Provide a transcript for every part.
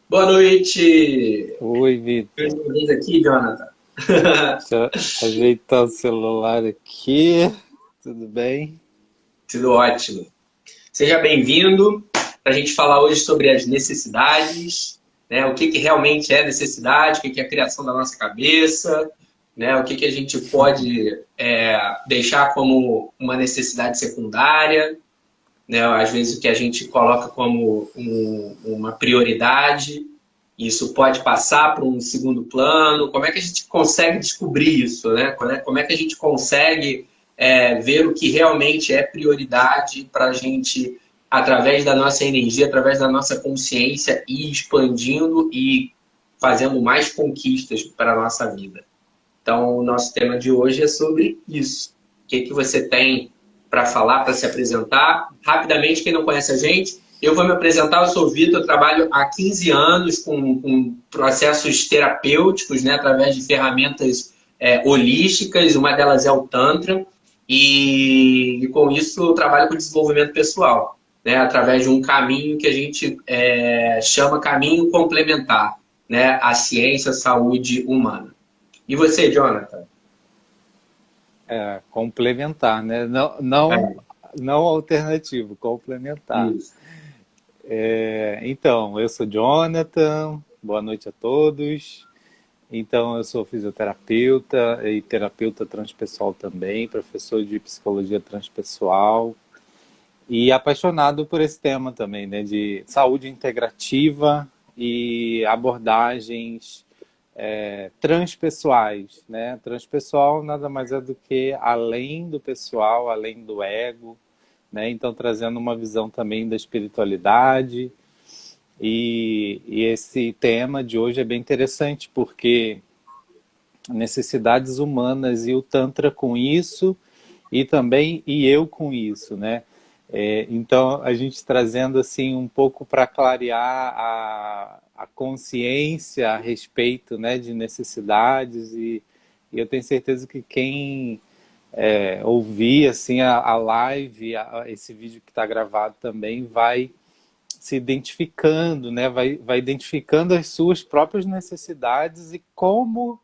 Boa noite! Oi, Mais Vitor. uma vez aqui, Jonathan. Deixa eu ajeitar o celular aqui. Tudo bem? Tudo ótimo. Seja bem-vindo para a gente falar hoje sobre as necessidades, né? O que realmente é necessidade, o que é a criação da nossa cabeça, né? O que a gente pode deixar como uma necessidade secundária, né? Às vezes o que a gente coloca como uma prioridade, isso pode passar para um segundo plano. Como é que a gente consegue descobrir isso, né? Como é que a gente consegue ver o que realmente é prioridade para a gente, através da nossa energia, através da nossa consciência, ir expandindo e fazendo mais conquistas para a nossa vida. Então, o nosso tema de hoje é sobre isso. O que você tem para falar, para se apresentar? Rapidamente, quem não conhece a gente, eu vou me apresentar. Eu sou o Vitor, eu trabalho há 15 anos com processos terapêuticos, né, através de ferramentas holísticas, uma delas é o Tantra, e com isso eu trabalho com desenvolvimento pessoal, né, através de um caminho que a gente chama caminho complementar, né, à ciência, à saúde humana. E você, Jonathan? Complementar, né? É, Não alternativo, complementar. isso. Então, eu sou Jonathan. Boa noite a todos. Então, eu sou fisioterapeuta e terapeuta transpessoal também, professor de psicologia transpessoal e apaixonado por esse tema também, né? De saúde integrativa e abordagens transpessoais, né? Transpessoal nada mais é do que além do pessoal, além do ego, né? Então trazendo uma visão também da espiritualidade e esse tema de hoje é bem interessante porque necessidades humanas e o tantra com isso e também eu com isso, né? Então a gente trazendo assim um pouco para clarear a consciência a respeito, né, de necessidades e eu tenho certeza que quem ouvir assim a live, esse vídeo que está gravado também vai se identificando, né, vai identificando as suas próprias necessidades e como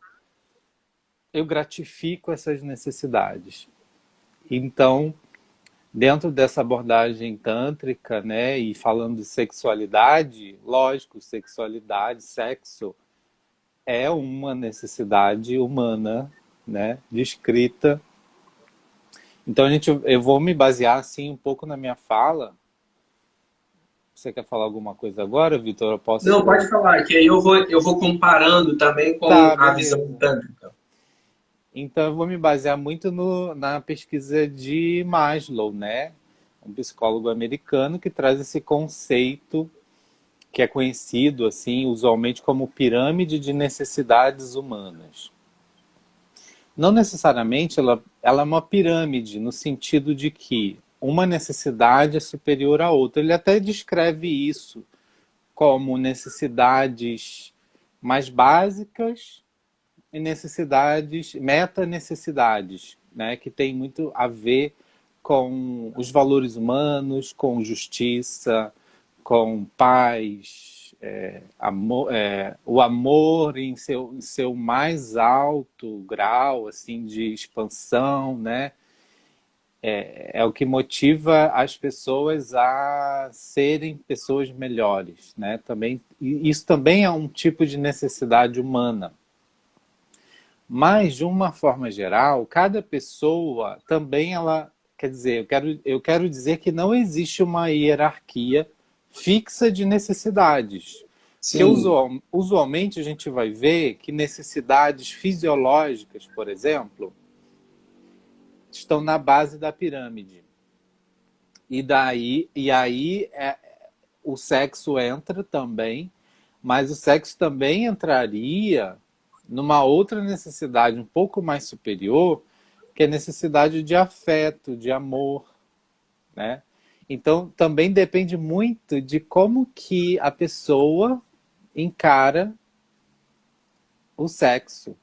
eu gratifico essas necessidades. Então, dentro dessa abordagem tântrica, né, e falando de sexualidade, lógico, sexualidade, sexo é uma necessidade humana, né, descrita. Então eu vou me basear assim um pouco na minha fala. Você quer falar alguma coisa agora, Vitor? Eu Não, posso. pode falar, que aí eu vou comparando também com Tá, a visão beleza. tântrica. Então eu vou me basear muito na pesquisa de Maslow, né? Um psicólogo americano que traz esse conceito que é conhecido assim usualmente como pirâmide de necessidades humanas. Não necessariamente ela é uma pirâmide no sentido de que uma necessidade é superior à outra. Ele até descreve isso como necessidades mais básicas e necessidades, meta-necessidades, né, que tem muito a ver com os valores humanos, com justiça, com paz, o amor em seu mais alto grau assim de expansão, né? É o que motiva as pessoas a serem pessoas melhores, né? Também, isso também é um tipo de necessidade humana. Mas, de uma forma geral, cada pessoa também ela. Quer dizer, eu quero dizer que não existe uma hierarquia fixa de necessidades. Porque Sim, usualmente a gente vai ver que necessidades fisiológicas, por exemplo, estão na base da pirâmide. E aí o sexo entra também, mas o sexo também entraria numa outra necessidade um pouco mais superior, que é a necessidade de afeto, de amor, né? Então também depende muito de como que a pessoa encara o sexo,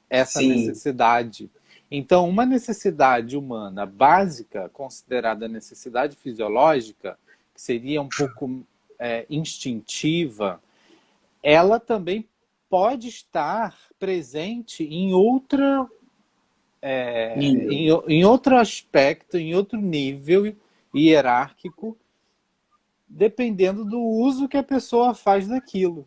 essa sim, necessidade. Então, uma necessidade humana básica, considerada necessidade fisiológica, que seria um pouco instintiva, ela também pode estar presente em Nível. em outro aspecto, em outro nível hierárquico, dependendo do uso que a pessoa faz daquilo.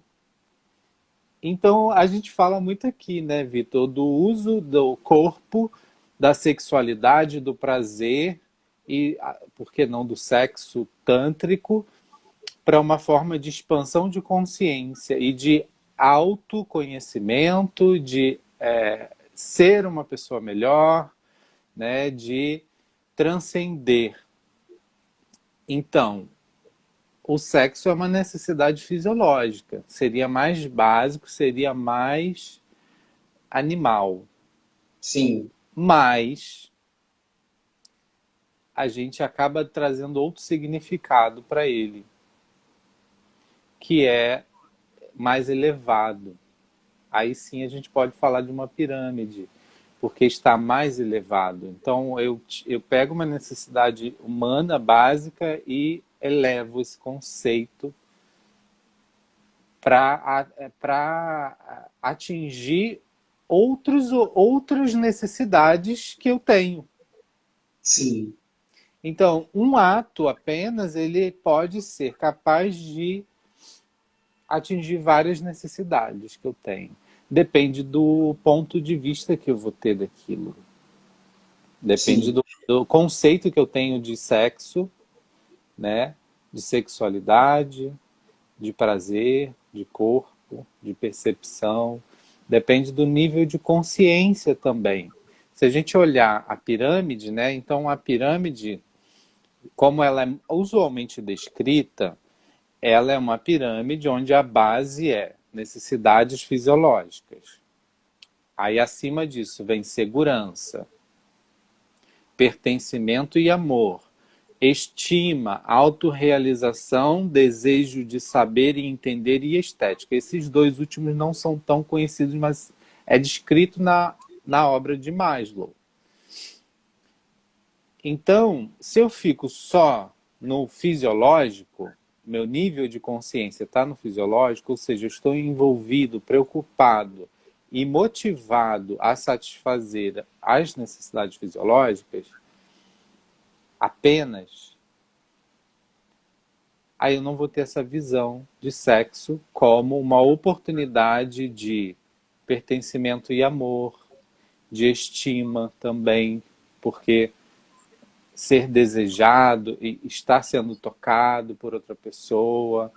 Então, a gente fala muito aqui, né, Vitor, do uso do corpo, da sexualidade, do prazer e, por que não, do sexo tântrico, para uma forma de expansão de consciência e de autoconhecimento, de ser uma pessoa melhor, né, de transcender. Então, o sexo é uma necessidade fisiológica. Seria mais básico, seria mais animal. Sim, Mas a gente acaba trazendo outro significado para ele, que é mais elevado. Aí sim a gente pode falar de uma pirâmide, porque está mais elevado. Então eu pego uma necessidade humana básica e elevo esse conceito para atingir outras necessidades que eu tenho. sim, Então, um ato apenas ele pode ser capaz de atingir várias necessidades que eu tenho. Depende do ponto de vista que eu vou ter daquilo. Depende sim. do conceito que eu tenho de sexo, né? De sexualidade, de prazer, de corpo, de percepção. Depende do nível de consciência também. Se a gente olhar a pirâmide, né? Então a pirâmide, como ela é usualmente descrita, ela é uma pirâmide onde a base é necessidades fisiológicas. Aí acima disso vem segurança, pertencimento e amor, estima, autorrealização, desejo de saber e entender e estética. Esses dois últimos não são tão conhecidos, mas é descrito na obra de Maslow. Então, se eu fico só no fisiológico, meu nível de consciência está no fisiológico, ou seja, eu estou envolvido, preocupado e motivado a satisfazer as necessidades fisiológicas apenas, aí eu não vou ter essa visão de sexo como uma oportunidade de pertencimento e amor, de estima também, porque ser desejado e estar sendo tocado por outra pessoa,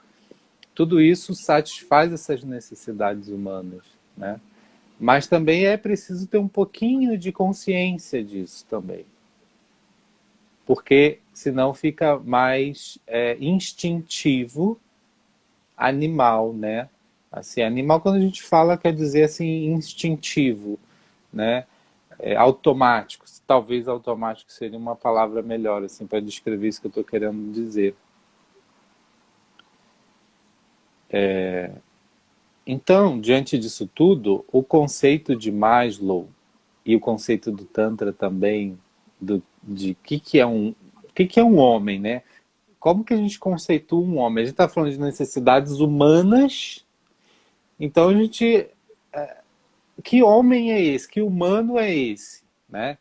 tudo isso satisfaz essas necessidades humanas, né? Mas também é preciso ter um pouquinho de consciência disso também, porque senão fica mais instintivo, animal, né? Assim, animal quando a gente fala quer dizer assim instintivo, né? Automático. Talvez automático seria uma palavra melhor assim para descrever isso que eu estou querendo dizer. Então, diante disso tudo, o conceito de Maslow e o conceito do Tantra também, de que é um homem, né? Como que a gente conceitua um homem? A gente está falando de necessidades humanas, então a gente. Que homem é esse? Que humano é esse? Né?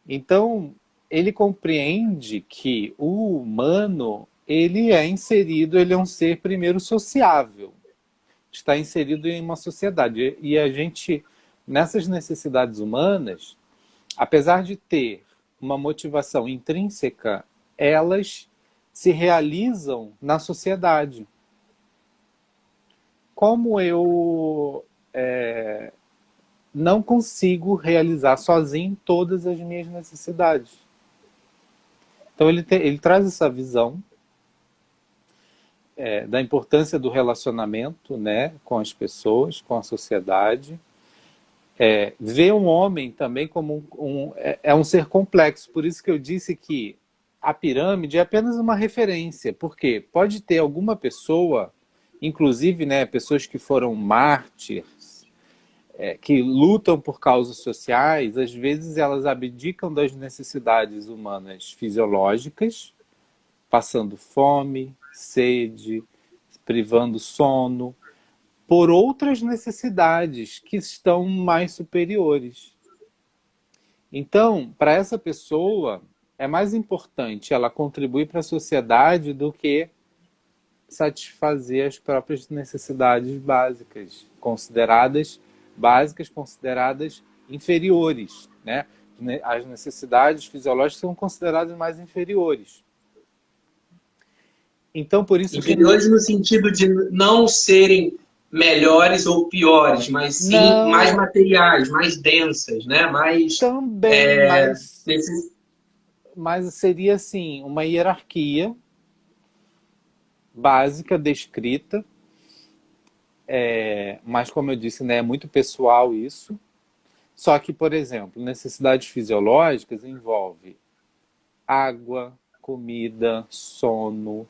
Então, ele compreende que o humano, ele é inserido, ele é um ser primeiro sociável, está inserido em uma sociedade. E a gente, nessas necessidades humanas, apesar de ter uma motivação intrínseca, elas se realizam na sociedade. Como eu não consigo realizar sozinho todas as minhas necessidades. Então ele traz essa visão da importância do relacionamento, né, com as pessoas, com a sociedade. Vê um homem também como um ser complexo. Por isso que eu disse que a pirâmide é apenas uma referência, porque pode ter alguma pessoa, inclusive, né, pessoas que foram mártires, que lutam por causas sociais, às vezes elas abdicam das necessidades humanas fisiológicas, passando fome, sede, privando sono, por outras necessidades que estão mais superiores. Então, para essa pessoa, é mais importante ela contribuir para a sociedade do que satisfazer as próprias necessidades básicas, consideradas inferiores, né? As necessidades fisiológicas são consideradas mais inferiores. Então, por isso inferiores no sentido de não serem melhores ou piores, mas sim não, mais materiais, mais densas, né? Mais também, nesses... mas seria assim, uma hierarquia básica descrita, mas como eu disse, né, é muito pessoal isso. Só que, por exemplo, necessidades fisiológicas envolve água, comida, sono,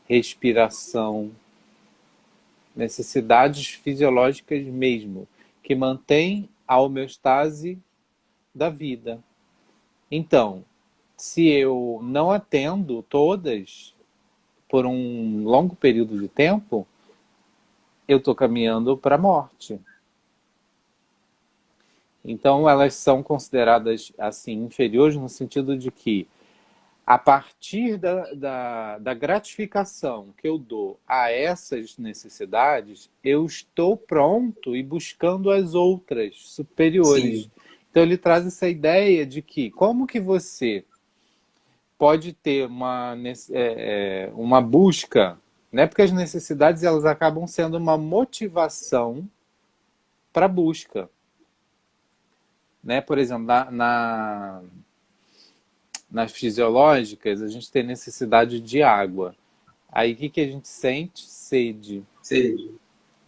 respiração, necessidades fisiológicas mesmo, que mantêm a homeostase da vida. Então, se eu não atendo todas por um longo período de tempo, eu estou caminhando para a morte. Então, elas são consideradas assim inferiores no sentido de que, a partir da gratificação que eu dou a essas necessidades, eu estou pronto e buscando as outras superiores. Sim. Então, ele traz essa ideia de que como que você pode ter uma busca, né? Porque as necessidades elas acabam sendo uma motivação para a busca. Né? Por exemplo, nas fisiológicas, a gente tem necessidade de água. Aí o que a gente sente? Sede. Sim.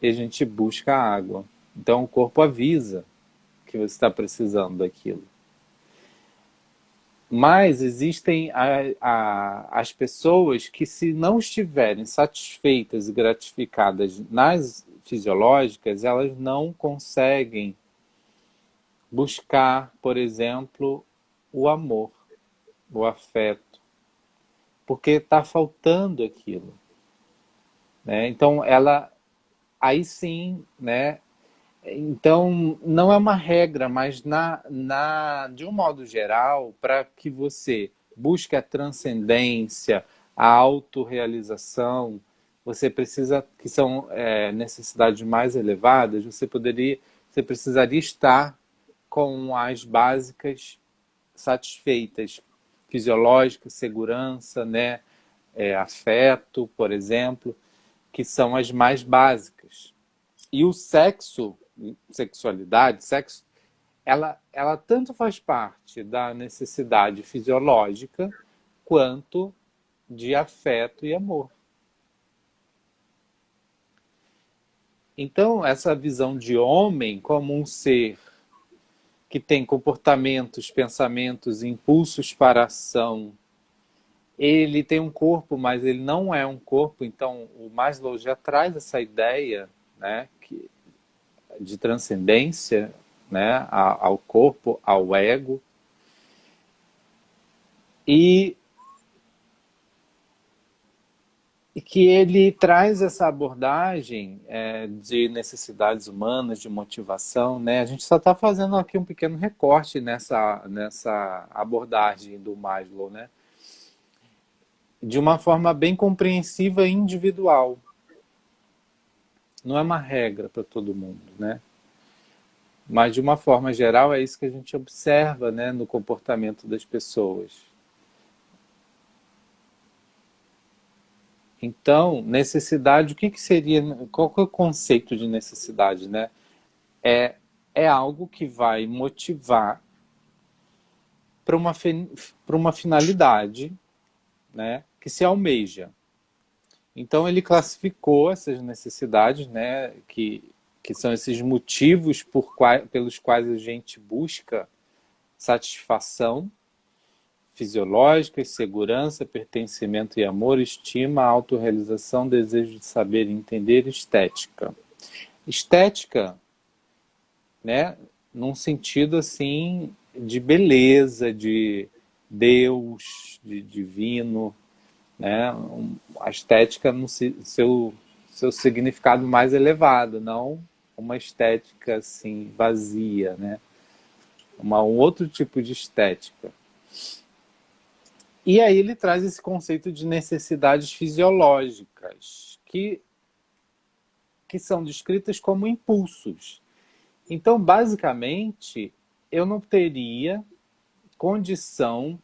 E a gente busca água. Então o corpo avisa que você está precisando daquilo. Mas existem as pessoas que, se não estiverem satisfeitas e gratificadas nas fisiológicas, elas não conseguem buscar, por exemplo, o amor, o afeto, porque está faltando aquilo, né? Então aí sim, né? Então não é uma regra, mas de um modo geral, para que você busque a transcendência, a autorrealização, você precisa, que são necessidades mais elevadas, você precisaria estar com as básicas satisfeitas, fisiológica, segurança, né? Afeto, por exemplo, que são as mais básicas. E o sexo, sexo, ela tanto faz parte da necessidade fisiológica quanto de afeto e amor. Então, essa visão de homem como um ser que tem comportamentos, pensamentos, impulsos para ação. Ele tem um corpo, mas ele não é um corpo. Então, o Maslow já traz essa ideia, né, de transcendência, né, ao corpo, ao ego. E que ele traz essa abordagem de necessidades humanas, de motivação, né? A gente só está fazendo aqui um pequeno recorte nessa abordagem do Maslow, né? De uma forma bem compreensiva e individual. Não é uma regra para todo mundo, né? Mas de uma forma geral é isso que a gente observa, né, no comportamento das pessoas. Então, necessidade, o que seria, qual que é o conceito de necessidade, né? É algo que vai motivar para uma finalidade, né, que se almeja. Então, ele classificou essas necessidades, né, que são esses motivos pelos quais a gente busca satisfação fisiológica, segurança, pertencimento e amor, estima, autorrealização, desejo de saber e entender, estética. Estética, né, num sentido assim de beleza, de Deus, de divino, né? A estética no seu seu significado mais elevado, não uma estética assim vazia, né? Um outro tipo de estética. E aí ele traz esse conceito de necessidades fisiológicas, que são descritas como impulsos. Então, basicamente, eu não teria condição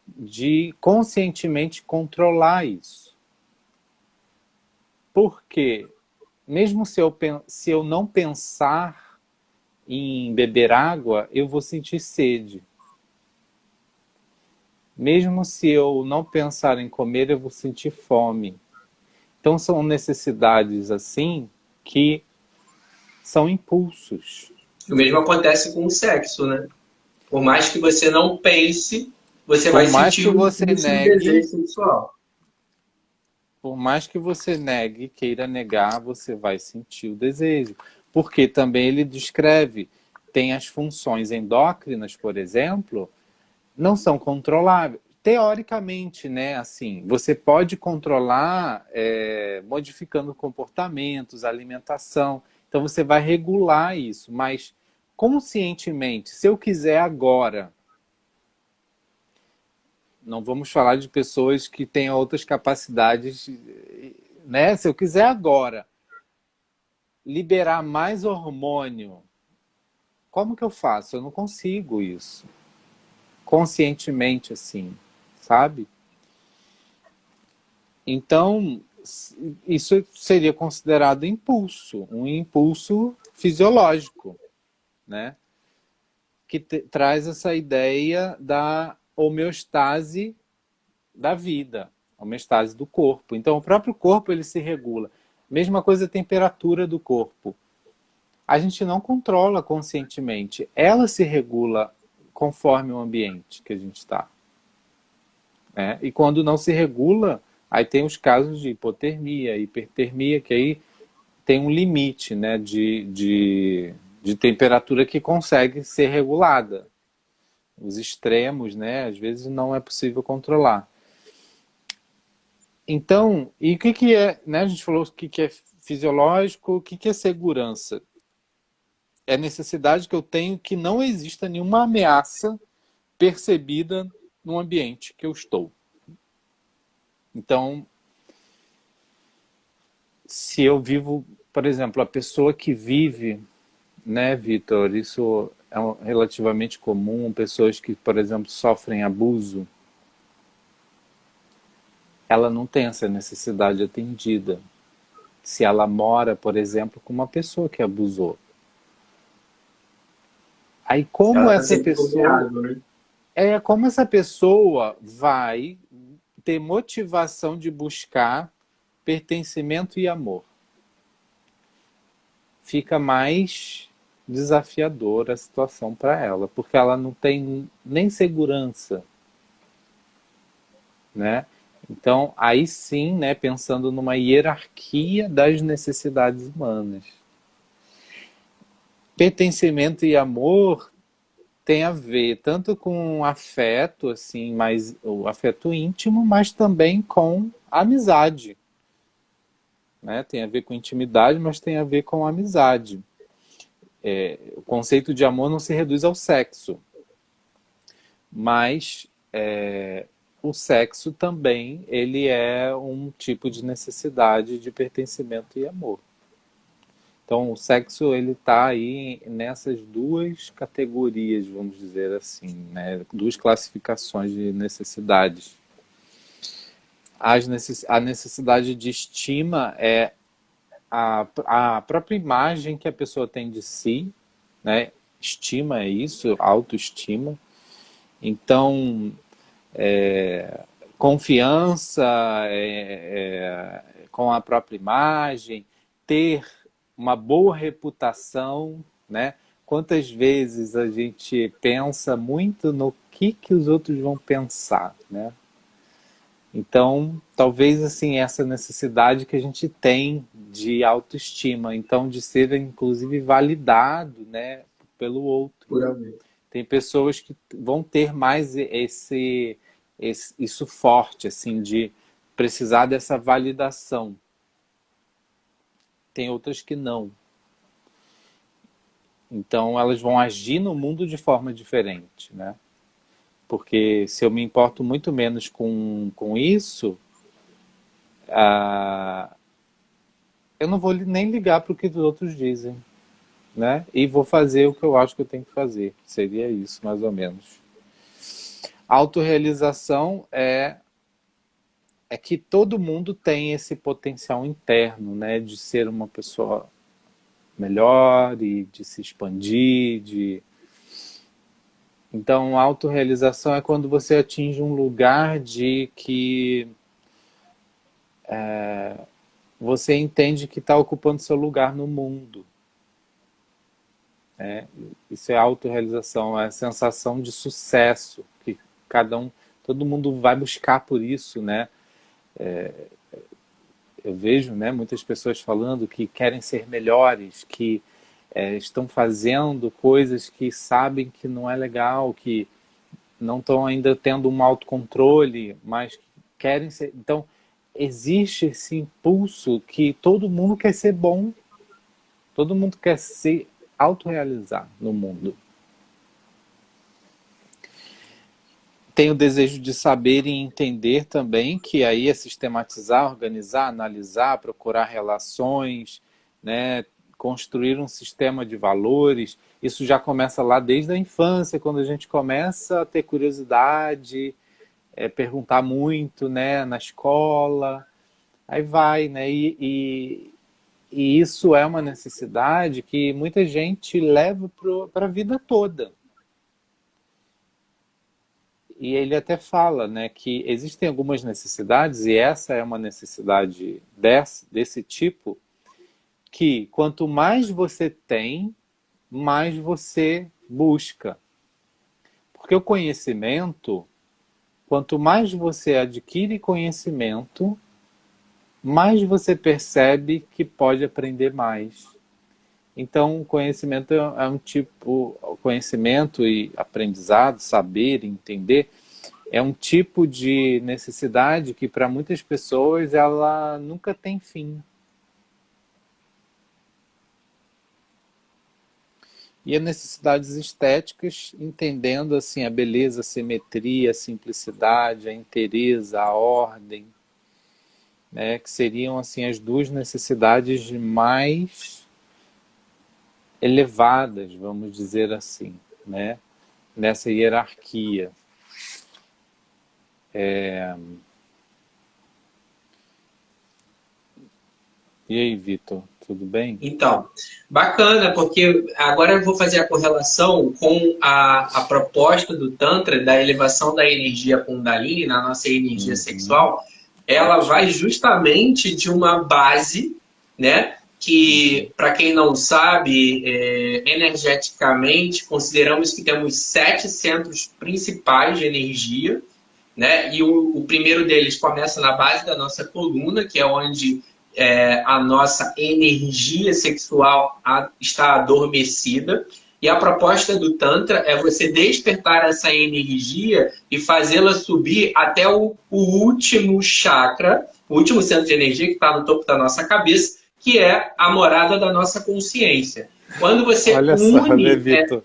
de conscientemente controlar isso. Porque, mesmo se eu não pensar em beber água, eu vou sentir sede. Mesmo se eu não pensar em comer, eu vou sentir fome. Então são necessidades assim que são impulsos. O mesmo acontece com o sexo, né? Por mais que você não pense, você Por vai mais sentir que o você impulso do negue, desejo sexual. por mais que você negue, queira negar, você vai sentir o desejo. Porque também ele descreve, tem as funções endócrinas, por exemplo, não são controláveis. Teoricamente, né, assim, você pode controlar modificando comportamentos, alimentação. Então você vai regular isso, mas conscientemente, se eu quiser agora, não vamos falar de pessoas que tenham outras capacidades, né? Se eu quiser agora liberar mais hormônio, como que eu faço? Eu não consigo isso conscientemente assim, sabe? Então, isso seria considerado impulso, um impulso fisiológico, né? Que traz essa ideia da homeostase da vida, homeostase do corpo. Então, o próprio corpo ele se regula. Mesma coisa a temperatura do corpo. A gente não controla conscientemente. Ela se regula conforme o ambiente que a gente está. Né? E quando não se regula, aí tem os casos de hipotermia, hipertermia, que aí tem um limite, né, de temperatura que consegue ser regulada. Os extremos, né, às vezes não é possível controlar. Então, e o que é, né, a gente falou o que é fisiológico, o que é segurança? É a necessidade que eu tenho que não exista nenhuma ameaça percebida no ambiente que eu estou. Então, se eu vivo, por exemplo, a pessoa que vive, né, Vitor, isso é relativamente comum, pessoas que, por exemplo, sofrem abuso, ela não tem essa necessidade atendida. Se ela mora, por exemplo, com uma pessoa que abusou. Aí como Ela está essa sempre pessoa, vulnerável, né? como essa pessoa vai ter motivação de buscar pertencimento e amor? Fica mais desafiadora a situação para ela, porque ela não tem nem segurança, né? Então, aí sim, né, pensando numa hierarquia das necessidades humanas. Pertencimento e amor tem a ver tanto com afeto, assim, mais o afeto íntimo, mas também com amizade, né? Tem a ver com intimidade, mas tem a ver com amizade. O conceito de amor não se reduz ao sexo, mas o sexo também ele é um tipo de necessidade de pertencimento e amor. Então o sexo ele está aí nessas duas categorias, vamos dizer assim, né? Duas classificações de necessidades. A necessidade de estima é a própria imagem que a pessoa tem de si, né? Estima é isso, autoestima. Então, confiança com a própria imagem, ter uma boa reputação, né? Quantas vezes a gente pensa muito no que os outros vão pensar, né? Então, talvez assim essa necessidade que a gente tem de autoestima, então de ser inclusive validado, né, pelo outro. Tem pessoas que vão ter mais isso forte, assim, de precisar dessa validação. tem outras que não. Então, elas vão agir no mundo de forma diferente, né? Porque se eu me importo muito menos com isso, eu não vou nem ligar para o que os outros dizem, né? E vou fazer o que eu acho que eu tenho que fazer. Seria isso, mais ou menos. Autorrealização é que todo mundo tem esse potencial interno, né? De ser uma pessoa melhor e de se expandir. Então, autorrealização é quando você atinge um lugar de que você entende que está ocupando seu lugar no mundo. Isso é autorrealização, é a sensação de sucesso que todo mundo vai buscar por isso, né? Eu vejo, né, muitas pessoas falando que querem ser melhores, que estão fazendo coisas que sabem que não é legal, que não estão ainda tendo um autocontrole, mas querem ser. Então, existe esse impulso que todo mundo quer ser bom, todo mundo quer se autorrealizar no mundo. Tem o desejo de saber e entender também, que aí é sistematizar, organizar, analisar, procurar relações, né? Construir um sistema de valores. Isso já começa lá desde a infância, quando a gente começa a ter curiosidade, perguntar muito, né? Na escola, aí vai, né? E isso é uma necessidade que muita gente leva para a vida toda. E ele até fala, né, que existem algumas necessidades, e essa é uma necessidade desse tipo, que quanto mais você tem, mais você busca. Porque o conhecimento, quanto mais você adquire conhecimento, mais você percebe que pode aprender mais. Então, o conhecimento é um tipo, conhecimento e aprendizado, saber, entender, é um tipo de necessidade que para muitas pessoas ela nunca tem fim. E as necessidades estéticas, entendendo assim a beleza, a simetria, a simplicidade, a inteireza, a ordem, né, que seriam assim as duas necessidades mais elevadas, vamos dizer assim, né, nessa hierarquia. E aí, Vitor, tudo bem? Então, bacana, porque agora eu vou fazer a correlação com a proposta do Tantra, da elevação da energia Kundalini, na nossa energia sexual. Ela vai justamente de uma base, né? Que, para quem não sabe, energeticamente, consideramos que temos 7 centros principais de energia, né? E o primeiro deles começa na base da nossa coluna, que é onde a nossa energia sexual está adormecida. E a proposta do Tantra é você despertar essa energia e fazê-la subir até o último chakra, o último centro de energia que está no topo da nossa cabeça, que é a morada da nossa consciência. Quando você Olha une... só, né, Vitor?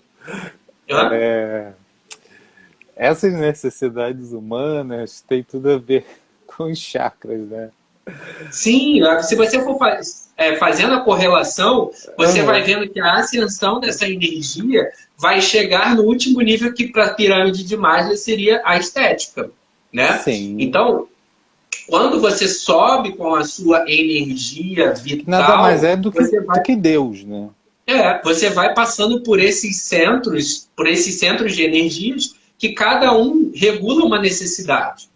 Essas necessidades humanas têm tudo a ver com os chakras, né? Sim, se você for fazendo a correlação, você vai vendo que a ascensão dessa energia vai chegar no último nível, que para a pirâmide de Maslow seria a estética, né? Sim. Então, quando você sobe com a sua energia vital... Nada mais é do que Deus, né? Você vai passando por esses centros de energias que cada um regula uma necessidade.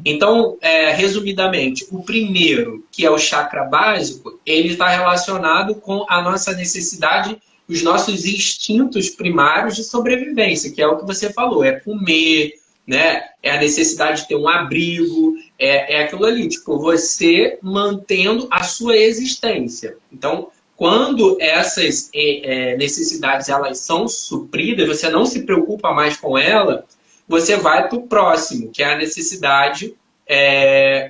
Então, resumidamente, o primeiro, que é o chakra básico, ele está relacionado com a nossa necessidade, os nossos instintos primários de sobrevivência, que é o que você falou, é comer, né? É a necessidade de ter um abrigo, é aquilo ali, tipo, você mantendo a sua existência. Então, quando essas necessidades elas são supridas, você não se preocupa mais com ela, você vai para o próximo, que é a necessidade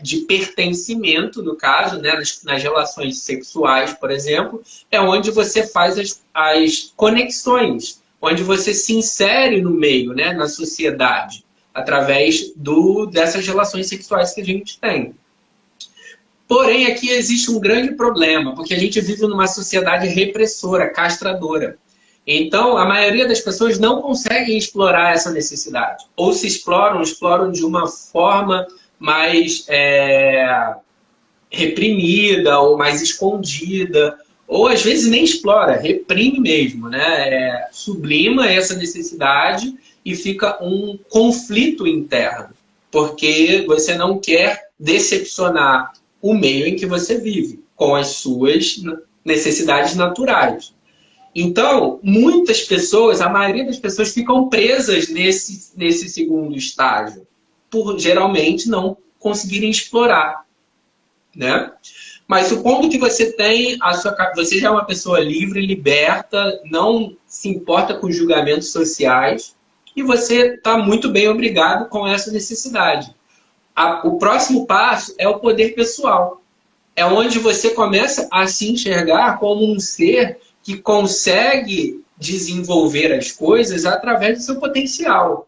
de pertencimento, no caso, né, nas relações sexuais, por exemplo, é onde você faz as conexões, onde você se insere no meio, né, na sociedade, através dessas relações sexuais que a gente tem. Porém, aqui existe um grande problema, porque a gente vive numa sociedade repressora, castradora. Então, a maioria das pessoas não conseguem explorar essa necessidade. Ou se exploram de uma forma mais reprimida ou mais escondida. Ou, às vezes, nem explora, reprime mesmo, né? Sublima essa necessidade e fica um conflito interno. Porque você não quer decepcionar o meio em que você vive, com as suas necessidades naturais. Então, muitas pessoas, a maioria das pessoas ficam presas nesse segundo estágio, por geralmente não conseguirem explorar, né? Mas supondo que você tem você já é uma pessoa livre, liberta, não se importa com julgamentos sociais e você está muito bem obrigado com essa necessidade. O próximo passo é o poder pessoal. É onde você começa a se enxergar como um ser que consegue desenvolver as coisas através do seu potencial,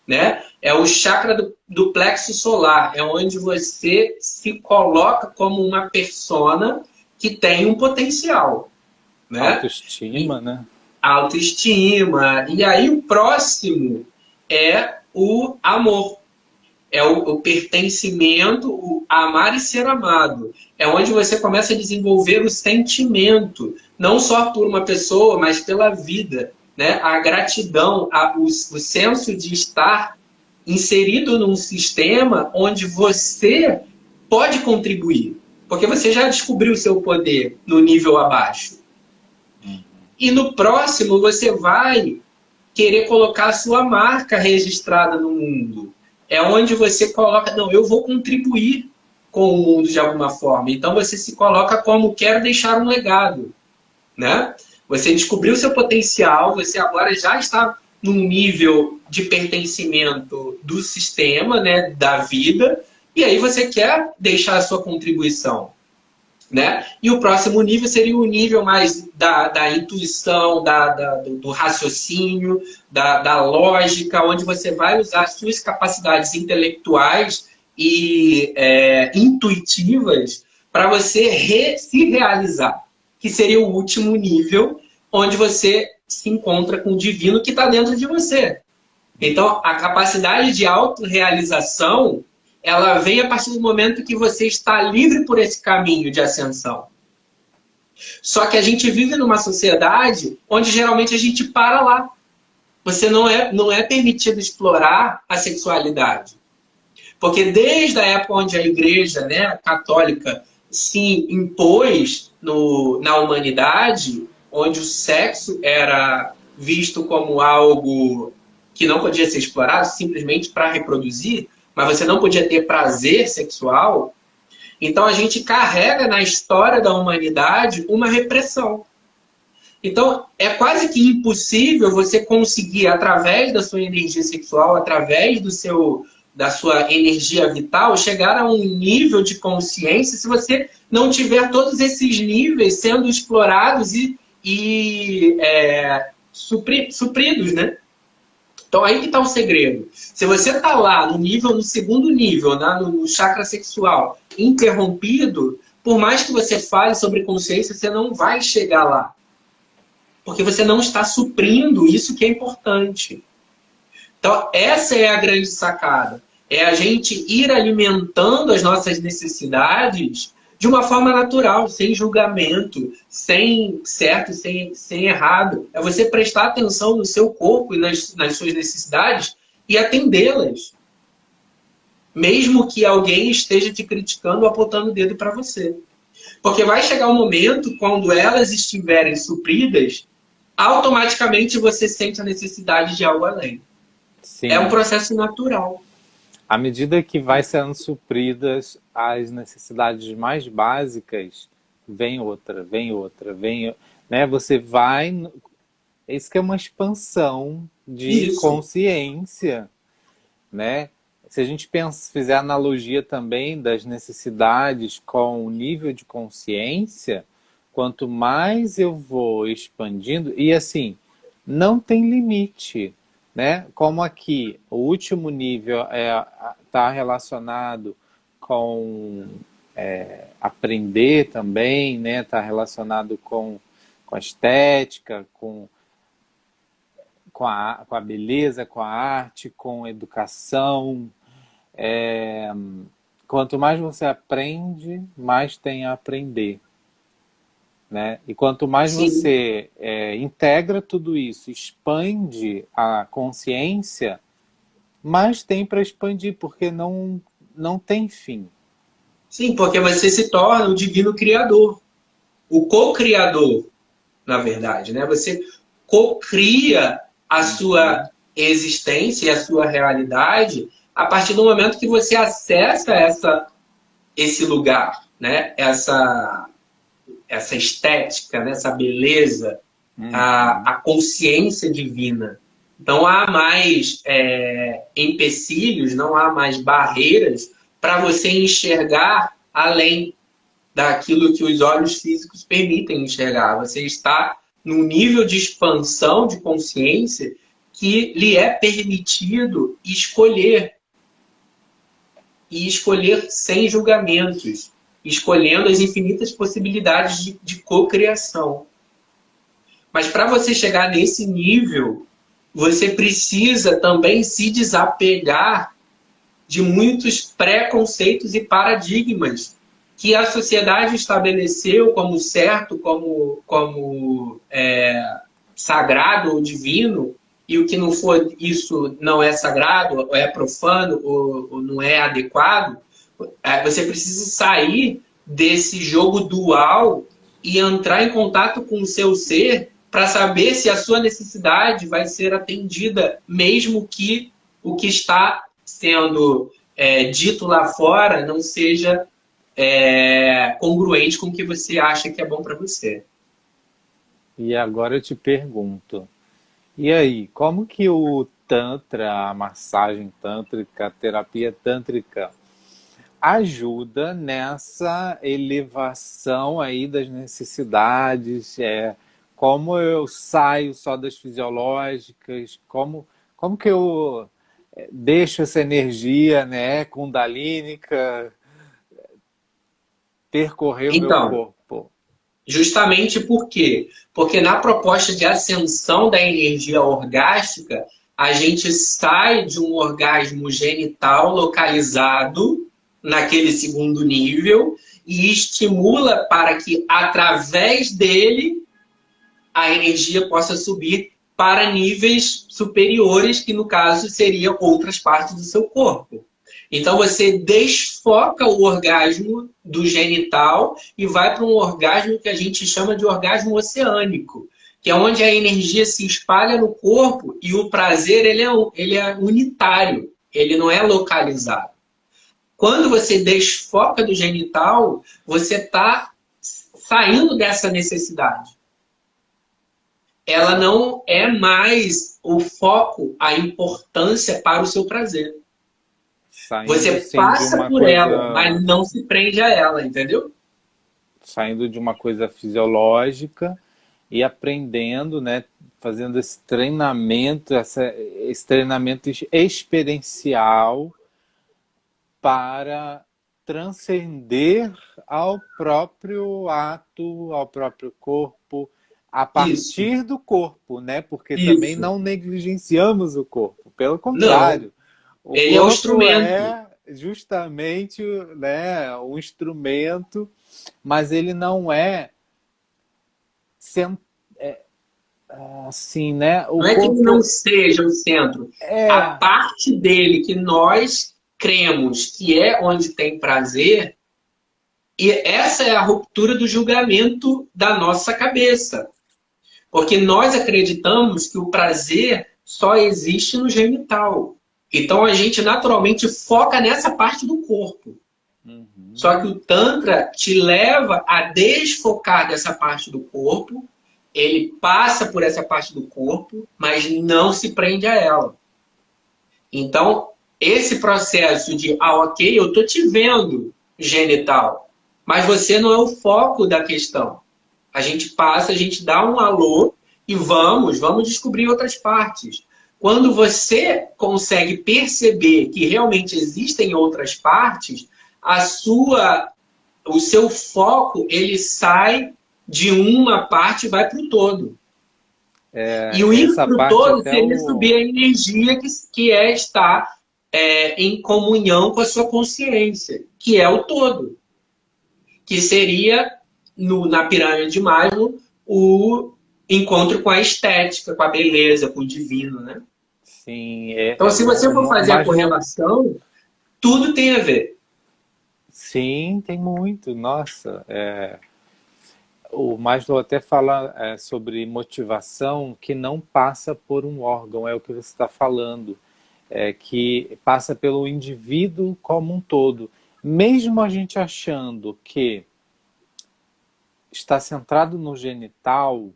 né? É o chakra do plexo solar, é onde você se coloca como uma persona que tem um potencial, né? Autoestima, né? Autoestima. E aí o próximo é o amor. É o pertencimento, o amar e ser amado. É onde você começa a desenvolver o sentimento, não só por uma pessoa, mas pela vida, né? A gratidão, o senso de estar inserido num sistema onde você pode contribuir. Porque você já descobriu o seu poder no nível abaixo. E no próximo você vai querer colocar a sua marca registrada no mundo. É onde você coloca, não, eu vou contribuir com o mundo de alguma forma. Então você se coloca como quero deixar um legado, né? Você descobriu seu potencial, você agora já está num nível de pertencimento do sistema, né, da vida, e aí você quer deixar a sua contribuição, né? E o próximo nível seria o nível mais da intuição, do raciocínio, da lógica, onde você vai usar suas capacidades intelectuais e intuitivas para você se realizar, que seria o último nível, onde você se encontra com o divino que está dentro de você. Então, a capacidade de autorrealização ela vem a partir do momento que você está livre por esse caminho de ascensão. Só que a gente vive numa sociedade onde geralmente a gente para lá. Você não é permitido explorar a sexualidade. Porque desde a época onde a igreja, né, católica se impôs na humanidade, onde o sexo era visto como algo que não podia ser explorado simplesmente para reproduzir, mas você não podia ter prazer sexual, então a gente carrega na história da humanidade uma repressão. Então é quase que impossível você conseguir, através da sua energia sexual, através da sua energia vital, chegar a um nível de consciência se você não tiver todos esses níveis sendo explorados e supridos, né? Então aí que está o segredo. Se você está lá no segundo nível, né, no chakra sexual, interrompido, por mais que você fale sobre consciência, você não vai chegar lá. Porque você não está suprindo isso que é importante. Então essa é a grande sacada. É a gente ir alimentando as nossas necessidades de uma forma natural, sem julgamento, sem certo, sem errado. É você prestar atenção no seu corpo e nas suas necessidades e atendê-las. Mesmo que alguém esteja te criticando ou apontando o dedo para você. Porque vai chegar um momento, quando elas estiverem supridas, automaticamente você sente a necessidade de algo além. Sim. É um processo natural. À medida que vai sendo supridas as necessidades mais básicas, vem outra, né? Você vai... Isso que é uma expansão de consciência, né? se a gente fizer analogia também das necessidades com o nível de consciência, quanto mais eu vou expandindo, e assim, não tem limite, né? Como aqui, o último nível está relacionado com aprender também, né? Está relacionado com a estética, com a beleza, com a arte, com a educação. Quanto mais você aprende, mais tem a aprender. Né? E quanto mais Sim. você integra tudo isso, expande a consciência, mais tem para expandir, porque não tem fim. Sim, porque você se torna o divino criador, o co-criador, na verdade, né? Você co-cria a sua existência e a sua realidade a partir do momento que você acessa esse lugar, né? Essa estética, né? Essa beleza, a consciência divina. Não há mais empecilhos, não há mais barreiras para você enxergar além daquilo que os olhos físicos permitem enxergar. Você está num nível de expansão de consciência que lhe é permitido escolher. E escolher sem julgamentos, escolhendo as infinitas possibilidades de cocriação. Mas para você chegar nesse nível, você precisa também se desapegar de muitos preconceitos e paradigmas que a sociedade estabeleceu como certo, como sagrado ou divino, e o que não for isso não é sagrado, ou é profano, ou não é adequado. Você precisa sair desse jogo dual e entrar em contato com o seu ser para saber se a sua necessidade vai ser atendida, mesmo que o que está sendo dito lá fora não seja congruente com o que você acha que é bom para você. E agora eu te pergunto, e aí, como que o Tantra, a massagem tântrica, a terapia tântrica, ajuda nessa elevação aí das necessidades? Como eu saio só das fisiológicas? Como que eu deixo essa energia, né, kundalínica percorrer o meu Então, corpo? justamente por quê? Porque na proposta de ascensão da energia orgástica, a gente sai de um orgasmo genital localizado naquele segundo nível e estimula para que, através dele, a energia possa subir para níveis superiores, que no caso seriam outras partes do seu corpo. Então você desfoca o orgasmo do genital e vai para um orgasmo que a gente chama de orgasmo oceânico, que é onde a energia se espalha no corpo e o prazer ele é unitário, ele não é localizado. Quando você desfoca do genital, você está saindo dessa necessidade. Ela não é mais o foco, a importância para o seu prazer. Saindo, você assim, passa por ela, mas não se prende a ela, entendeu? Saindo de uma coisa fisiológica e aprendendo, né, fazendo esse treinamento experiencial para transcender ao próprio ato, ao próprio corpo, a partir do corpo, né? Porque também não negligenciamos o corpo, pelo contrário. Não. Ele é um instrumento. É justamente, né, um instrumento, mas ele não é assim, né? Não é que ele não seja o centro. A parte dele que nós cremos que é onde tem prazer, e essa é a ruptura do julgamento da nossa cabeça. Porque nós acreditamos que o prazer só existe no genital. Então a gente naturalmente foca nessa parte do corpo. Só que o Tantra te leva a desfocar dessa parte do corpo, ele passa por essa parte do corpo, mas não se prende a ela. Então, esse processo de, ok, eu tô te vendo genital, mas você não é o foco da questão. A gente passa, a gente dá um alô e vamos descobrir outras partes. Quando você consegue perceber que realmente existem outras partes, o seu foco, ele sai de uma parte e vai para o todo. E o ir Essa para o parte todo até seria subir a energia que é estar em comunhão com a sua consciência, que é o todo. Que seria, na pirâmide de Maslow, o encontro com a estética, com a beleza, com o divino, né? Sim, Então, se você for fazer a Maslow, correlação, tudo tem a ver. sim, tem muito. Nossa, o Maslow até fala sobre motivação que não passa por um órgão, é o que você está falando, que passa pelo indivíduo como um todo. Mesmo a gente achando que está centrado no genital,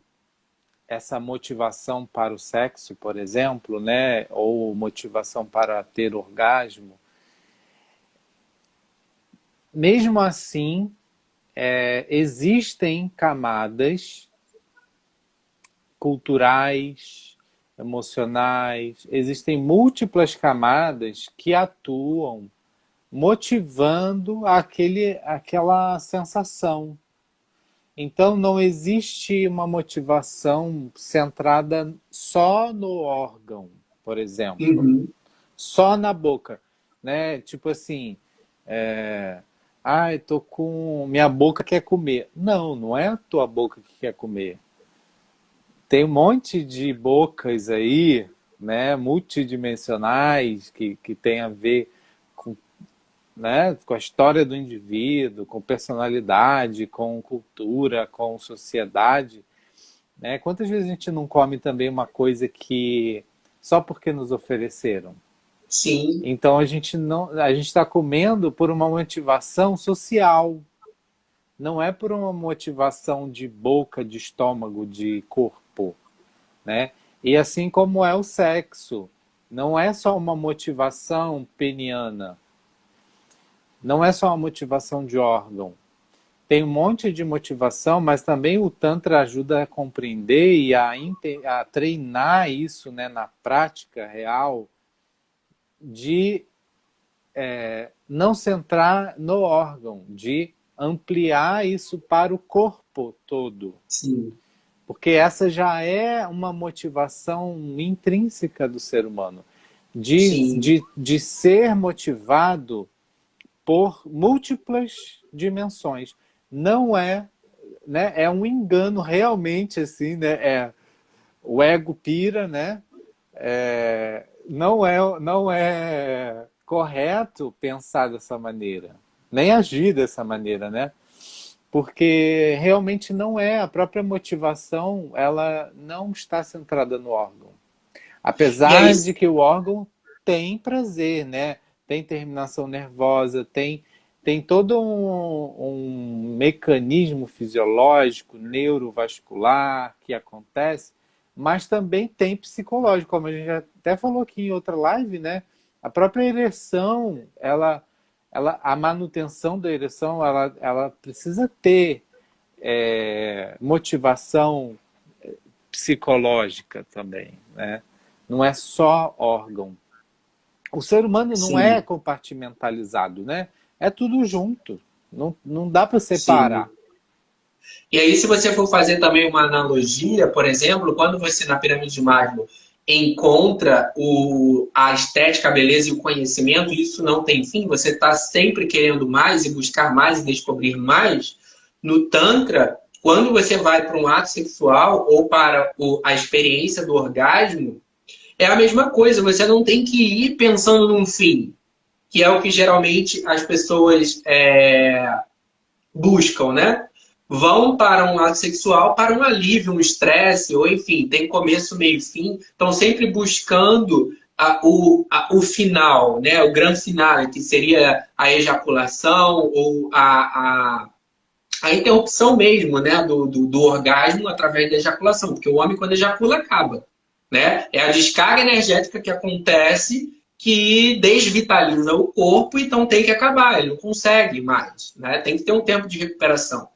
essa motivação para o sexo, por exemplo, né, ou motivação para ter orgasmo, mesmo assim, existem camadas culturais, emocionais, existem múltiplas camadas que atuam motivando aquela sensação. Então não existe uma motivação centrada só no órgão, por exemplo, Uhum. só na boca, né? Tipo assim, tô com minha boca quer comer. Não, não é a tua boca que quer comer. Tem um monte de bocas aí, né, multidimensionais que tem a ver com, né, com a história do indivíduo, com personalidade, com cultura, com sociedade, né? Quantas vezes a gente não come também uma coisa que só porque nos ofereceram? Sim, Então a gente está comendo por uma motivação social, não é por uma motivação de boca, de estômago, de corpo, né? E assim como é o sexo, não é só uma motivação peniana, não é só uma motivação de órgão. Tem um monte de motivação, mas também o Tantra ajuda a compreender e a treinar isso, né, na prática real, de não centrar no órgão, de ampliar isso para o corpo todo. sim, Porque essa já é uma motivação intrínseca do ser humano, sim, de ser motivado por múltiplas dimensões. Não é, né, é um engano realmente assim, né? O ego pira, né? Não é correto pensar dessa maneira, nem agir dessa maneira, né? Porque realmente não é, a própria motivação, ela não está centrada no órgão. E aí, Apesar de que o órgão tem prazer, né? Tem terminação nervosa, tem todo um mecanismo fisiológico, neurovascular que acontece, mas também tem psicológico, como a gente já até falou aqui em outra live, né? A própria ereção, a manutenção da ereção, ela precisa ter motivação psicológica também, né? Não é só órgão. O ser humano não é sim, compartimentalizado, né? É tudo junto. Não dá para sim. separar. E aí, se você for fazer também uma analogia, por exemplo, quando você na pirâmide de Maslow encontra a estética, a beleza e o conhecimento, isso não tem fim, você está sempre querendo mais e buscar mais e descobrir mais. No Tantra, quando você vai para um ato sexual ou para a experiência do orgasmo, é a mesma coisa, você não tem que ir pensando num fim, que é o que geralmente as pessoas buscam, né? Vão para um ato sexual para um alívio, um estresse, ou enfim, tem começo, meio e fim. Estão sempre buscando o final, né? O grande final, que seria a ejaculação ou a interrupção mesmo, né? Do orgasmo através da ejaculação. Porque o homem, quando ejacula, acaba. Né? É a descarga energética que acontece que desvitaliza o corpo, então tem que acabar, ele não consegue mais, né? Tem que ter um tempo de recuperação.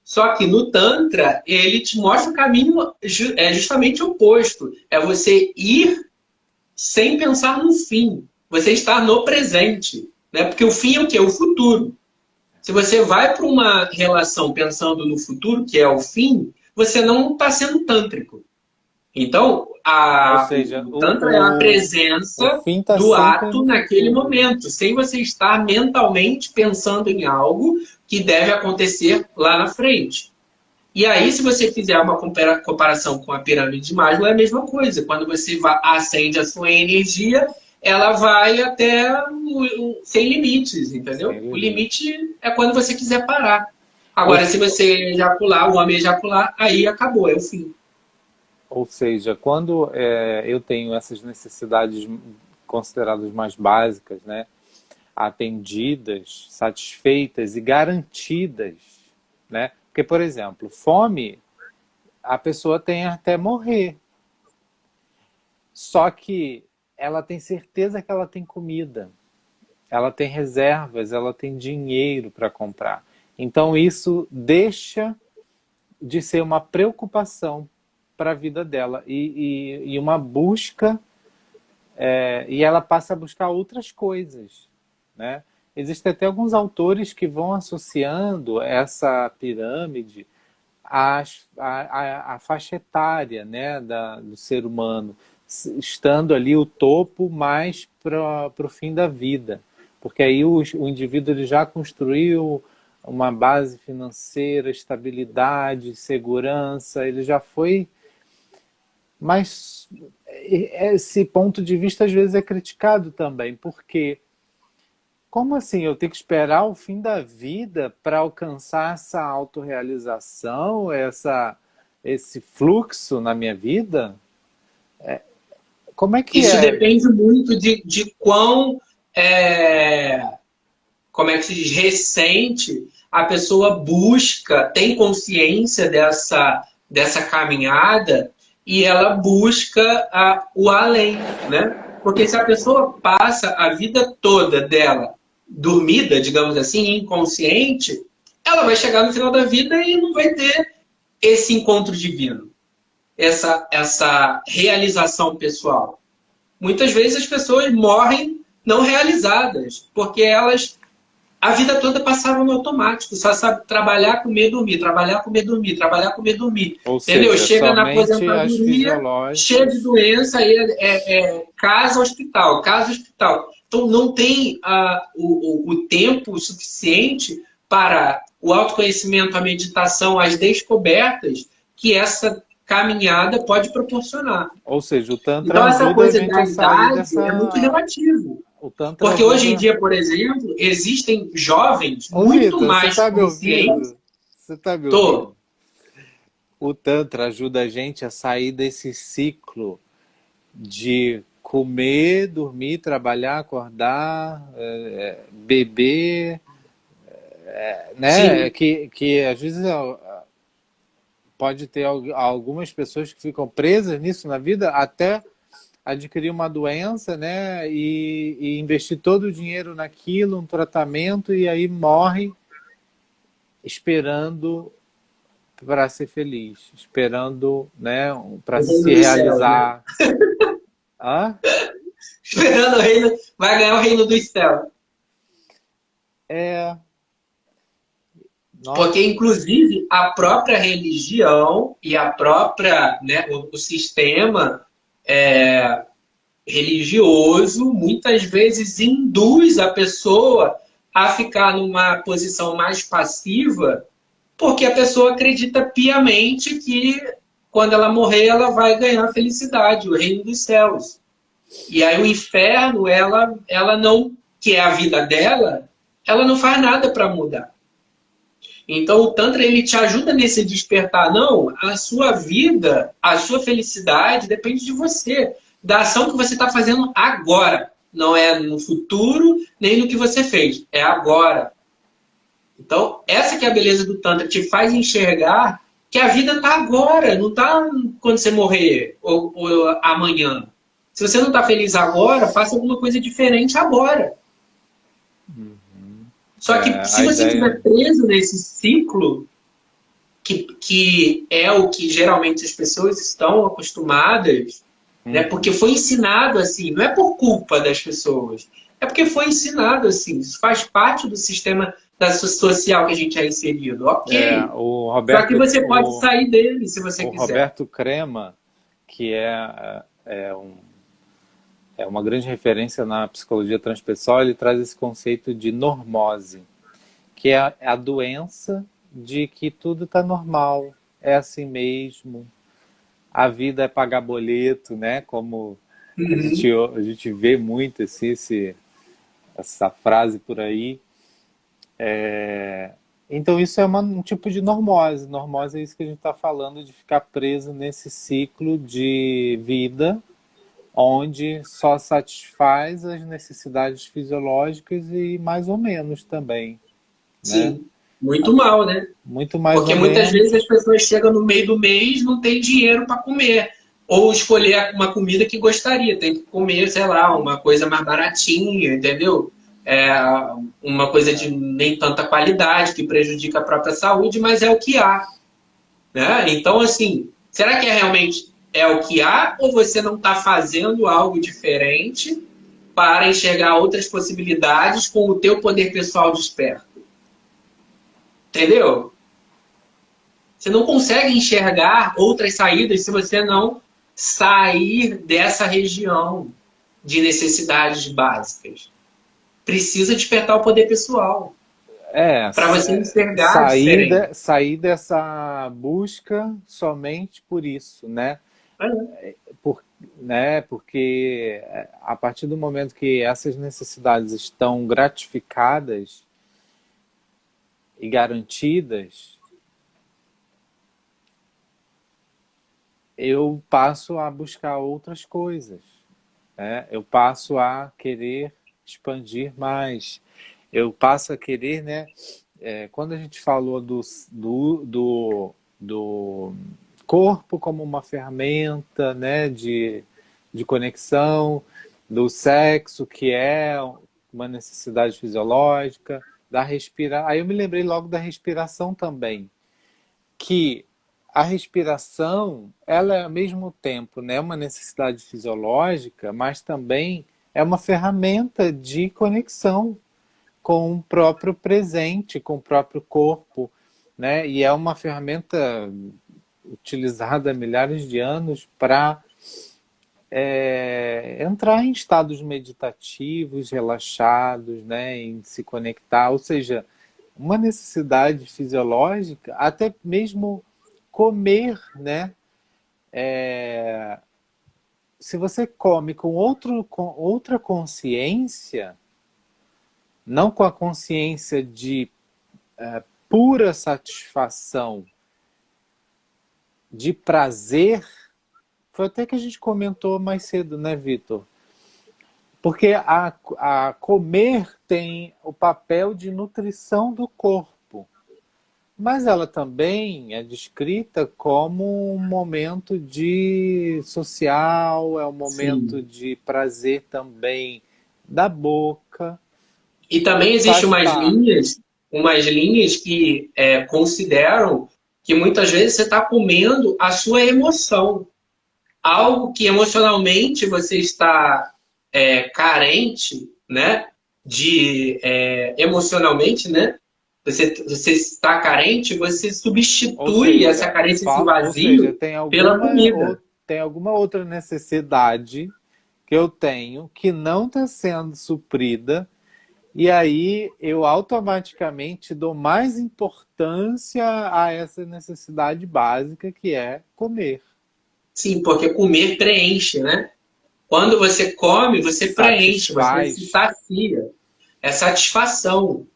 Só que no Tantra, ele te mostra o caminho justamente oposto. É você ir sem pensar no fim. Você estar no presente. Né? Porque o fim é o quê? O futuro. Se você vai para uma relação pensando no futuro, que é o fim, você não está sendo tântrico. Então, Ou seja, o Tantra é a o presença fim está do sempre ato no naquele futuro. momento, sem você estar mentalmente pensando em algo que deve acontecer lá na frente. E aí, se você fizer uma comparação com a pirâmide de Maslow, é a mesma coisa. Quando você acende a sua energia, ela vai até sem limites, entendeu? Sem O limite. limite é quando você quiser parar. Ou, Agora, se você ejacular, o homem ejacular, aí acabou, é o fim. ou seja, quando eu tenho essas necessidades consideradas mais básicas, né, atendidas, satisfeitas e garantidas, né? Porque, por exemplo, fome, a pessoa tem até morrer. Só que ela tem certeza que ela tem comida, ela tem reservas, ela tem dinheiro para comprar. Então isso deixa de ser uma preocupação para a vida dela e uma busca, e ela passa a buscar outras coisas, né? Existem até alguns autores que vão associando essa pirâmide à faixa etária, né, do ser humano, estando ali o topo mais para o fim da vida. Porque aí o indivíduo ele já construiu uma base financeira, estabilidade, segurança, ele já foi. Mas esse ponto de vista às vezes é criticado também, porque como assim? Eu tenho que esperar o fim da vida para alcançar essa autorrealização, esse fluxo na minha vida? Como é que Isso é? depende muito de quão, como é que se diz, recente a pessoa busca, tem consciência dessa caminhada e ela busca o além, né? Porque se a pessoa passa a vida toda dela dormida, digamos assim, inconsciente, ela vai chegar no final da vida e não vai ter esse encontro divino, essa realização pessoal. Muitas vezes as pessoas morrem não realizadas, porque elas a vida toda passaram no automático, só sabe trabalhar, comer, dormir, trabalhar, comer, dormir, trabalhar, comer, dormir. Ou Entendeu? seja, Chega na somente as aposentadoria, cheia de fisiológicas. doença, aí casa, hospital, casa, hospital. Então não tem o tempo suficiente para o autoconhecimento, a meditação, as descobertas que essa caminhada pode proporcionar. Ou seja, o Tantra Então essa ajuda a coisa gente da a sair idade é muito dessa. relativo. O Tantra Porque hoje em ajuda. dia, por exemplo, existem jovens Ô, muito Vitor, você mais está me conscientes. ouvindo? Você está me ouvindo? Tô. O Tantra ajuda a gente a sair desse ciclo de comer, dormir, trabalhar, acordar, beber, né? Sim, Que às vezes pode ter algumas pessoas que ficam presas nisso na vida até adquirir uma doença, né? E investir todo o dinheiro naquilo, um tratamento, e aí morre esperando para ser feliz, esperando, né, para o reino se dos céus, né? realizar. Hã? Esperando o reino, vai ganhar o reino dos céus. É, Porque, nossa, inclusive, a própria religião e a própria, né, o sistema religioso muitas vezes induz a pessoa a ficar numa posição mais passiva, porque a pessoa acredita piamente que quando ela morrer ela vai ganhar a felicidade, o reino dos céus. E aí o inferno, ela não, que é a vida dela, ela não faz nada para mudar. Então o Tantra ele te ajuda nesse despertar. Não, a sua vida, a sua felicidade depende de você, da ação que você está fazendo agora. Não é no futuro, nem no que você fez. É agora. Então, essa que é a beleza do Tantra, te faz enxergar que a vida está agora, não está quando você morrer ou amanhã. Se você não está feliz agora, faça alguma coisa diferente agora. Só que se A você ideia. estiver preso nesse ciclo, que é o que geralmente as pessoas estão acostumadas, né? Porque foi ensinado assim, não é por culpa das pessoas, é porque foi ensinado assim, isso faz parte do sistema social que a gente é inserido, ok. O Só que Roberto, você pode sair dele se você o quiser. Roberto Crema, que é uma grande referência na psicologia transpessoal, ele traz esse conceito de normose, que é a doença de que tudo está normal, é assim mesmo, a vida é pagar boleto, né? Como Uhum. a gente vê muito assim, essa frase por aí. Então isso é um tipo de normose. Normose é isso que a gente está falando, de ficar preso nesse ciclo de vida onde só satisfaz as necessidades fisiológicas e mais ou menos também, né? Sim, muito mal, né? Muito mais Porque ou muitas vezes menos. as pessoas chegam no meio do mês, não tem dinheiro para comer. Ou escolher uma comida que gostaria. Tem que comer, sei lá, uma coisa mais baratinha, entendeu? É, uma coisa de nem tanta qualidade, que prejudica a própria saúde, mas é o que há. Né? Então, assim, será que realmente é o que há ou você não está fazendo algo diferente para enxergar outras possibilidades com o teu poder pessoal desperto? Entendeu? Você não consegue enxergar outras saídas se você não sair dessa região de necessidades básicas. Precisa despertar o poder pessoal para você enxergar diferente. sair dessa busca somente por isso, né? Por, né? Porque a partir do momento que essas necessidades estão gratificadas e garantidas, eu passo a buscar outras coisas, né? Eu passo a querer expandir mais, eu passo a querer, né? Quando a gente falou do corpo como uma ferramenta, né, de conexão, do sexo, que é uma necessidade fisiológica, da respirar. Aí eu me lembrei logo da respiração também, que a respiração, ela é ao mesmo tempo, né, uma necessidade fisiológica, mas também é uma ferramenta de conexão com o próprio presente, com o próprio corpo, né? E é uma ferramenta utilizada há milhares de anos para entrar em estados meditativos, relaxados, né? Em se conectar, ou seja, uma necessidade fisiológica, até mesmo comer, né? Se você come com outra consciência, não com a consciência de pura satisfação, de prazer, foi até que a gente comentou mais cedo, né, Vitor? Porque a comer tem o papel de nutrição do corpo, mas ela também é descrita como um momento de social, é um momento Sim. de prazer também da boca, E também existem faz parte. umas linhas que consideram que muitas vezes você está comendo a sua emoção. Algo que emocionalmente você está carente, né? Emocionalmente, né? Você está carente, você substitui essa carência, esse Ou seja, vazio, pela comida. tem alguma outra necessidade que eu tenho que não está sendo suprida, e aí eu automaticamente dou mais importância a essa necessidade básica que é comer. Sim, porque comer preenche, né? Quando você come, você preenche, você se Satisfaz. sacia. É satisfação.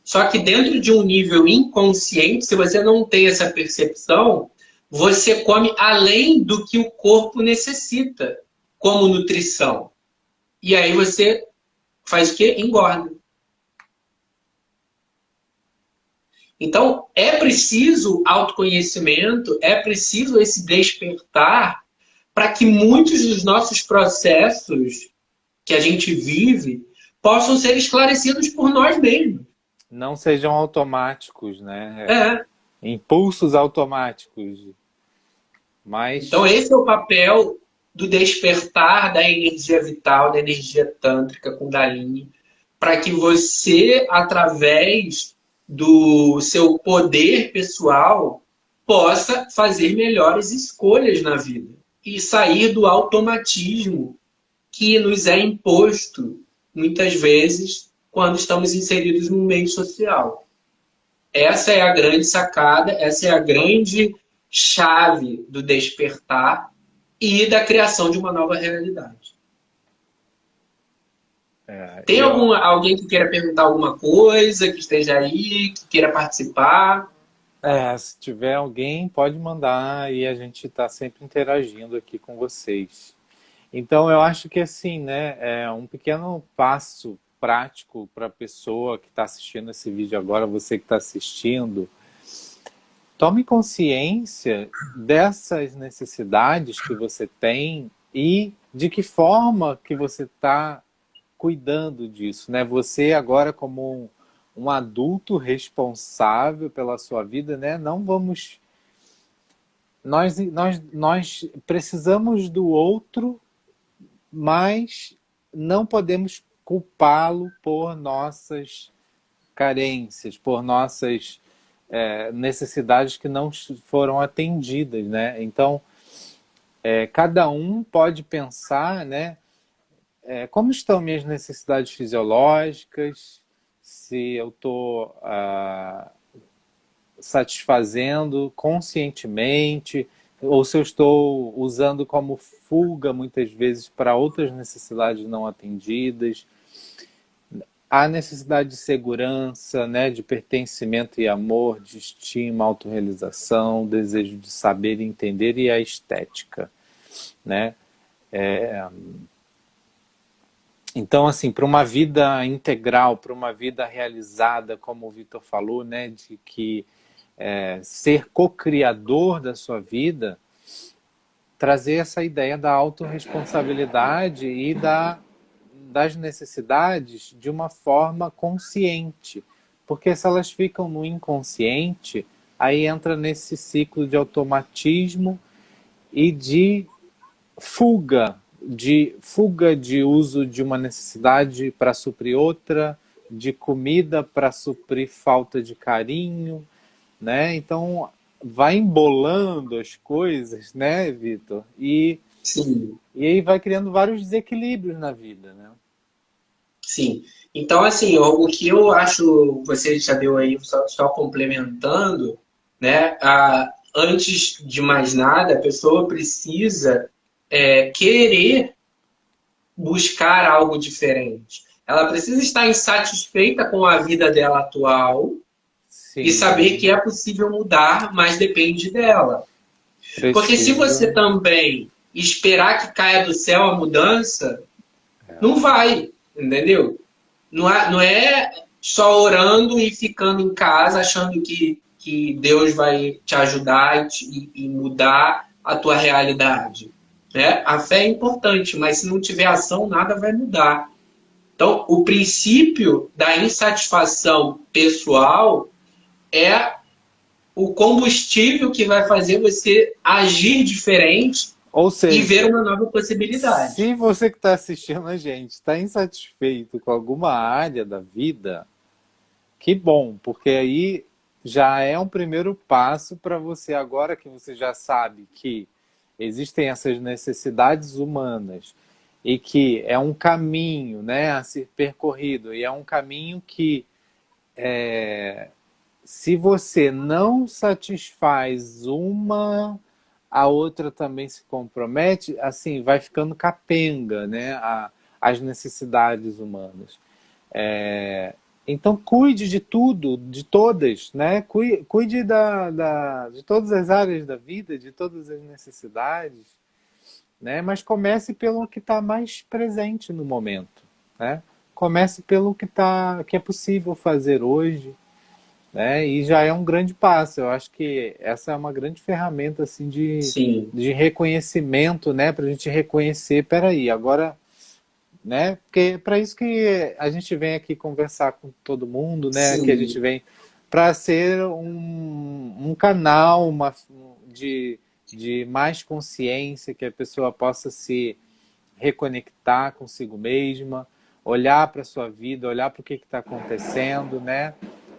Só que dentro de um nível inconsciente, se você não tem essa percepção, você come além do que o corpo necessita como nutrição. E aí você faz o quê? Engorda. Então, é preciso autoconhecimento, é preciso esse despertar para que muitos dos nossos processos que a gente vive possam ser esclarecidos por nós mesmos. Não sejam automáticos, né? É. Impulsos automáticos. Então, Mas esse é o papel do despertar da energia vital, da energia tântrica Kundalini, para que você, através do seu poder pessoal, possa fazer melhores escolhas na vida e sair do automatismo que nos é imposto, muitas vezes, quando estamos inseridos no meio social. Essa é a grande sacada, essa é a grande chave do despertar e da criação de uma nova realidade. Tem alguém que queira perguntar alguma coisa, que esteja aí, que queira participar? se tiver alguém, pode mandar e a gente está sempre interagindo aqui com vocês. Então, eu acho que assim, né, é um pequeno passo prático para a pessoa que está assistindo esse vídeo agora, você que está assistindo, tome consciência dessas necessidades que você tem e de que forma que você está cuidando disso, né? Você agora como um adulto responsável pela sua vida, né? Não vamos... Nós precisamos do outro, mas não podemos culpá-lo por nossas carências, por nossas necessidades que não foram atendidas, né? Então, cada um pode pensar, né? Como estão minhas necessidades fisiológicas, se eu estou satisfazendo conscientemente, ou se eu estou usando como fuga, muitas vezes, para outras necessidades não atendidas. A necessidade de segurança, né, de pertencimento e amor, de estima, autorrealização, desejo de saber e entender e a estética, né? Então, assim, para uma vida integral, para uma vida realizada, como o Vitor falou, né, de que ser co-criador da sua vida, trazer essa ideia da autorresponsabilidade e das necessidades de uma forma consciente. Porque se elas ficam no inconsciente, aí entra nesse ciclo de automatismo e de fuga de uso de uma necessidade para suprir outra, de comida para suprir falta de carinho, né? Então vai embolando as coisas, né, Vitor? Sim. E aí vai criando vários desequilíbrios na vida, né? Sim. Então, assim, o que eu acho, você já deu aí, só complementando, né? Antes de mais nada, a pessoa precisa querer buscar algo diferente. Ela precisa estar insatisfeita com a vida dela atual e Sim, saber que é possível mudar, mas depende dela. Porque se você precisa. também esperar que caia do céu a mudança, não vai, entendeu? Não é só orando e ficando em casa achando que Deus vai te ajudar e mudar a tua realidade. Né? A fé é importante, mas se não tiver ação, nada vai mudar. Então, o princípio da insatisfação pessoal é o combustível que vai fazer você agir diferente Ou e ver seja, uma nova possibilidade. se você que está assistindo a gente está insatisfeito com alguma área da vida, que bom, porque aí já é um primeiro passo para você, agora que você já sabe que existem essas necessidades humanas e que é um caminho, né, a ser percorrido, e é um caminho que se você não satisfaz uma, a outra também se compromete, assim, vai ficando capenga, né, as necessidades humanas. Então cuide de tudo, de todas, né? Cuide de todas as áreas da vida, de todas as necessidades, né? Mas comece pelo que está mais presente no momento, né? Comece pelo que é possível fazer hoje né? E já é um grande passo. Eu acho que essa é uma grande ferramenta assim Sim, de reconhecimento, né? Para a gente reconhecer, peraí, agora, né? Porque é para isso que a gente vem aqui conversar com todo mundo, né? Que a gente sim, vem para ser um canal de mais consciência, que a pessoa possa se reconectar consigo mesma, olhar para a sua vida, olhar para o que está acontecendo, né?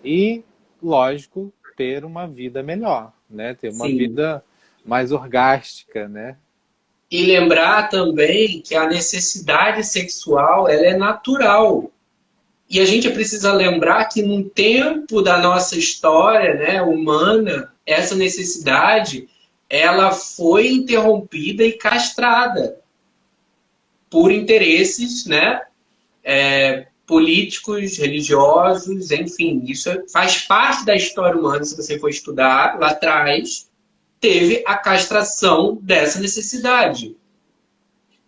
E, lógico, ter uma vida melhor, né? Ter uma sim. vida mais orgástica, né? E lembrar também que a necessidade sexual, ela é natural. E a gente precisa lembrar que num tempo da nossa história, né, humana, essa necessidade, ela foi interrompida e castrada por interesses, né, políticos, religiosos, enfim, isso faz parte da história humana, se você for estudar lá atrás, teve a castração dessa necessidade.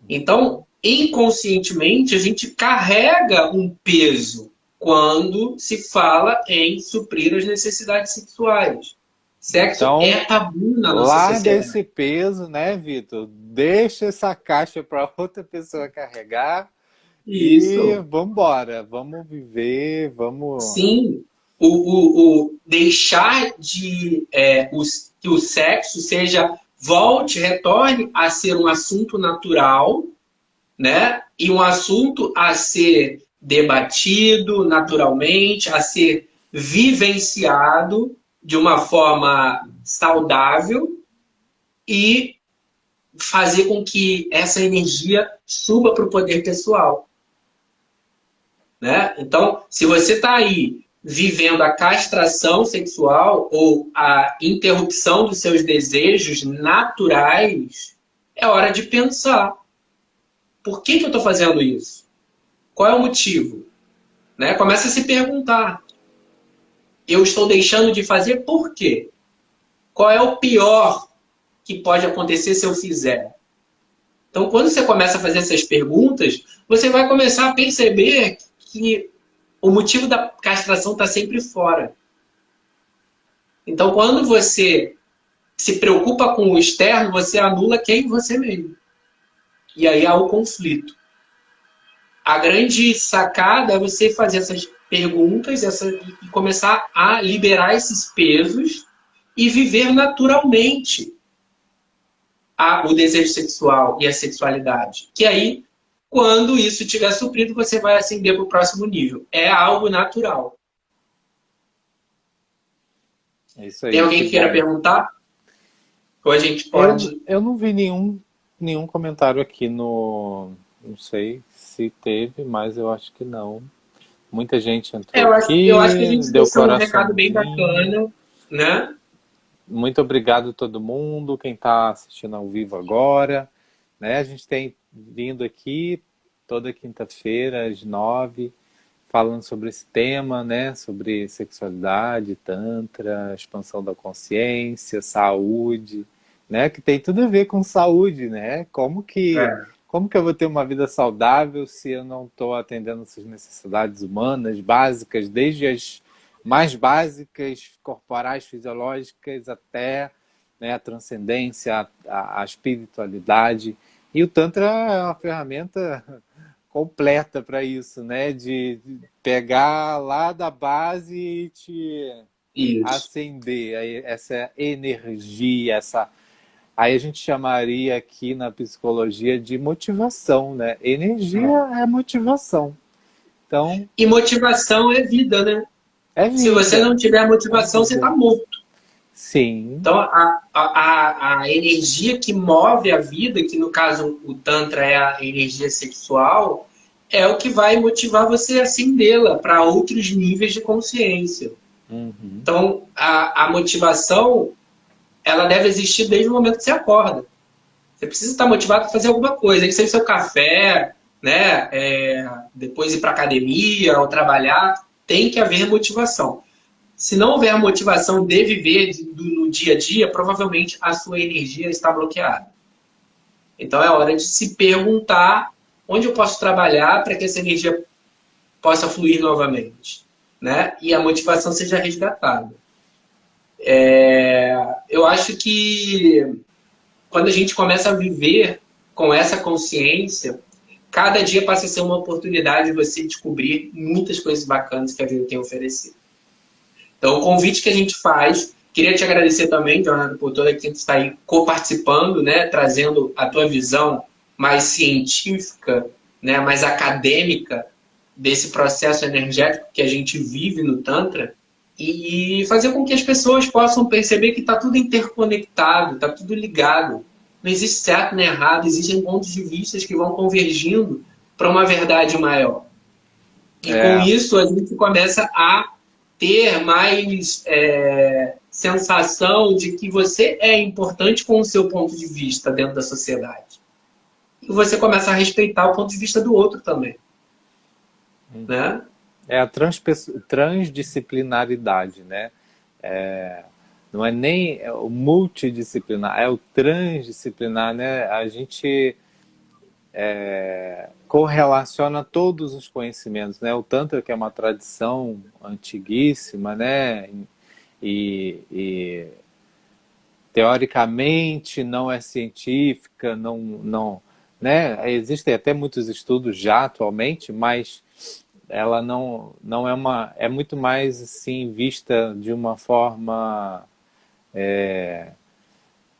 Então, inconscientemente, a gente carrega um peso quando se fala em suprir as necessidades sexuais. Sexo Então, é tabu na nossa larga sociedade. esse peso, né, Vitor? Deixa essa caixa para outra pessoa carregar e Isso. vamos embora, vamos viver, vamos. Sim. O deixar de que o sexo seja volte, retorne a ser um assunto natural, né? E um assunto a ser debatido naturalmente, a ser vivenciado de uma forma saudável e fazer com que essa energia suba para o poder pessoal, né? Então, se você está aí vivendo a castração sexual ou a interrupção dos seus desejos naturais, é hora de pensar. Por que eu estou fazendo isso? Qual é o motivo? Né? Começa a se perguntar. Eu estou deixando de fazer por quê? Qual é o pior que pode acontecer se eu fizer? Então, quando você começa a fazer essas perguntas, você vai começar a perceber que o motivo da castração está sempre fora. Então, quando você se preocupa com o externo, você anula quem você mesmo. E aí há o conflito. A grande sacada é você fazer essas perguntas e começar a liberar esses pesos e viver naturalmente o desejo sexual e a sexualidade. Que aí, quando isso tiver suprido, você vai ascender para o próximo nível. É algo natural. É isso Tem aí, alguém que que queira bom. perguntar? Ou a gente Eu, pode. eu não vi nenhum comentário aqui no. Não sei se teve, mas eu acho que não. Muita gente entrou Eu acho que a aqui, gente deu deixou um recado bem coraçãozinho. bacana, né? Muito obrigado a todo mundo, quem está assistindo ao vivo agora. Né? A gente tem vindo aqui toda quinta-feira, às 9, falando sobre esse tema, né? Sobre sexualidade, tantra, expansão da consciência, saúde, né? Que tem tudo a ver com saúde, né? É, Como que eu vou ter uma vida saudável se eu não estou atendendo essas necessidades humanas básicas, desde as mais básicas, corporais, fisiológicas, até, né, a transcendência, a espiritualidade. E o Tantra é uma ferramenta completa para isso, né? De pegar lá da base e te isso. acender essa energia, essa. Aí a gente chamaria aqui na psicologia de motivação, né? Energia É. é motivação. Então, E motivação é vida, né? é Se você não vida. tiver É motivação, você está vida. morto. Sim. Então, a energia que move a vida, que no caso o Tantra é a energia sexual, é o que vai motivar você a acendê-la para outros níveis de consciência. Uhum. Então, a motivação, ela deve existir desde o momento que você acorda. Você precisa estar motivado para fazer alguma coisa. Aí seja seu café, né? Depois ir para academia ou trabalhar, tem que haver motivação. Se não houver motivação de viver no dia a dia, provavelmente a sua energia está bloqueada. Então é hora de se perguntar onde eu posso trabalhar para que essa energia possa fluir novamente. né? E a motivação seja resgatada. Eu acho que quando a gente começa a viver com essa consciência, cada dia passa a ser uma oportunidade de você descobrir muitas coisas bacanas que a vida tem a oferecer. Então, o convite que a gente faz, queria te agradecer também, Jonathan, por toda que você está aí co-participando, né, trazendo a tua visão mais científica, né, mais acadêmica desse processo energético que a gente vive no Tantra e fazer com que as pessoas possam perceber que está tudo interconectado, está tudo ligado. Não existe certo nem errado, existem pontos de vista que vão convergindo para uma verdade maior. E com isso a gente começa a ter mais sensação de que você é importante com o seu ponto de vista dentro da sociedade. E você começa a respeitar o ponto de vista do outro também. Né? É a transdisciplinaridade, né? Não é nem o multidisciplinar, é o transdisciplinar, né? A gente correlaciona todos os conhecimentos, né? O Tantra, que é uma tradição antiguíssima, né? E teoricamente não é científica, não, né? Existem até muitos estudos já atualmente, mas ela não é muito mais assim vista de uma forma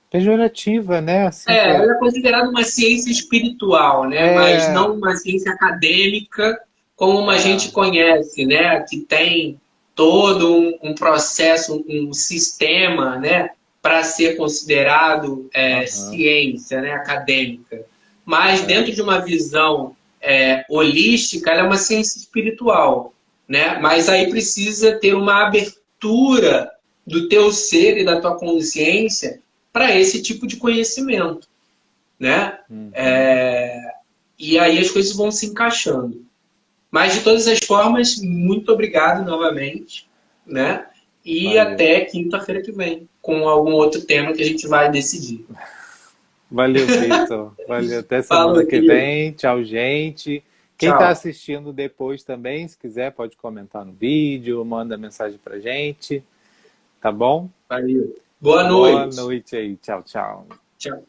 pejorativa, né? Assim, Ela é considerada uma ciência espiritual, né? Mas não uma ciência acadêmica como a gente conhece, né? Que tem todo um processo, um sistema, né? Para ser considerado ciência, né? Acadêmica. Mas dentro de uma visão holística, ela é uma ciência espiritual, né? Mas aí precisa ter uma abertura do teu ser e da tua consciência para esse tipo de conhecimento, né? E aí as coisas vão se encaixando. Mas, de todas as formas, muito obrigado novamente, né? E valeu. até quinta-feira que vem, com algum outro tema que a gente vai decidir. Valeu, Vitor. Valeu. Até semana que vem. Tchau, gente. Quem está assistindo depois também, se quiser, pode comentar no vídeo, manda mensagem pra gente. Tá bom? Valeu. Boa noite. Boa noite aí. Tchau, tchau. Tchau.